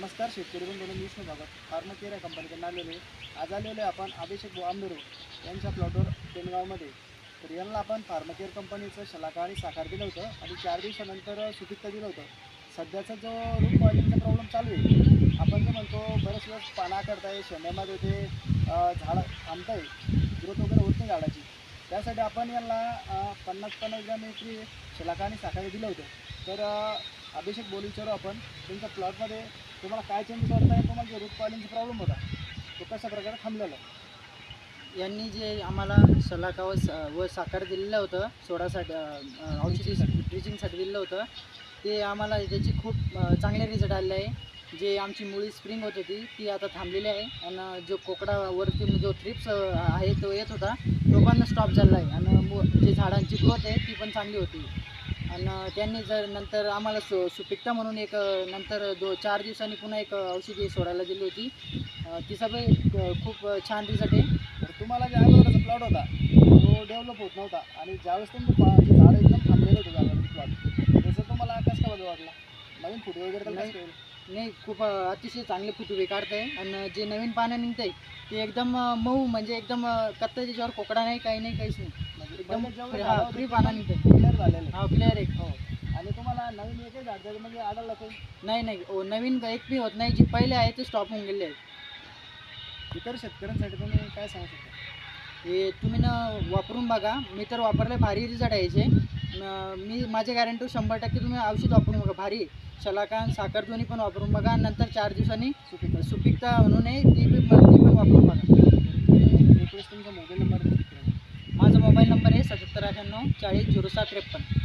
नमस्कार शेतकरी बंधूंनो, मी Vishnu Bhagwat pharma care या कंपनीकडून आलेलो आहे. आज आलेलो आहे आपण अभिषेक आंबेरो यांच्या प्लॉटवर पेनगावमध्ये. तर यांना आपण फार्मा केअर कंपनीचं शलाका आणि साखर दिलं होतं आणि 4 दिवसानंतर सुपिकता दिलं होतं. सध्याचा जो रूट कॉलिंगचा प्रॉब्लेम चालू आहे, आपण जे म्हणतो बरेच दिवस पाना करताय, शेंड्यामध्ये ते झाड थांबतं आहे, ग्रोथ वगैरे होत नाही झाडाची. त्यासाठी आपण यांना 50-50 ग्रॅम एकरी शलाका आणि साखर दिलं होतं. तर अभिषेक बोलू विचारू आपण तुमच्या प्लॉटमध्ये तुम्हाला काय चेंजेस वाटत आहे, तुम्हाला जो रूट कॉलिंगचा प्रॉब्लेम होता तो कशा प्रकारे थांबलेला आहे? यांनी जे आम्हाला शलाका व साखर दिलेलं होतं, सोडासाठी औषधी ड्रिचिंगसाठी दिलेलं होतं, ते आम्हाला त्याची खूप चांगले रिझल्ट आलेले आहे. जे आमची मुळी स्प्रिंग होत होती ती आता थांबलेली आहे आणि जो कोकडावरती जो थ्रिप्स आहे तो येत होता तो पण स्टॉप झाला आहे आणि जे झाडांची ग्रोथ आहे ती पण चांगली होती. आणि त्यांनी जर नंतर आम्हाला सुपिकता म्हणून एक नंतर 4 दिवसांनी पुन्हा एक औषधी सोडायला दिली होती. ती सगळे खूप छान रिझल्ट आहे. तर तुम्हाला जे अगोदरचा प्लॉट होता तो डेव्हलप होत नव्हता आणि ज्यावेळेस तुमचं जे झाड एकदम थांबलेलं होतं जागेवरती प्लॉट, त्याचं तुम्हाला कसं काय बदल वाटला? नवीन फुटे वगैरे तर कसं काय? नाही, खूप अतिशय चांगले फुटवे काढत आहे आणि जे नवीन पानं निघत आहे ते एकदम मऊ, म्हणजे एकदम कत्ता, त्याच्यावर कोकडा नाही, काही नाही, काहीच नाही, म्हणजे एकदम जेवढं फ्री पानं निघत आहे. क्लिअर झालेलं आहे. हा, क्लिअर आहे. हो. आणि तुम्हाला नवीन एकही झाड म्हणजे आढळलं काही? नाही, नवीन एक बी होत नाही. जे पहिले आहे ते स्टॉप होऊन गेले आहेत. इतर शेतकऱ्यांसाठी तुम्ही काय सांगू शकता? हे तुम्ही वापरून बघा. मी तर वापरले, भारी रिझल्ट आहे याचे. मी माझे गॅरंटी 100% तुम्ही औषध वापरून बघा, भारी. शलाका आणि साखर दोन्ही पण वापरून बघा. नंतर 4 दिवसांनी सुपिकता म्हणून आहे ती पण वापरून बघा. रिक्वेस्ट तुमचा मोबाईल नंबर? माझा मोबाईल नंबर आहे 7798 40 0753.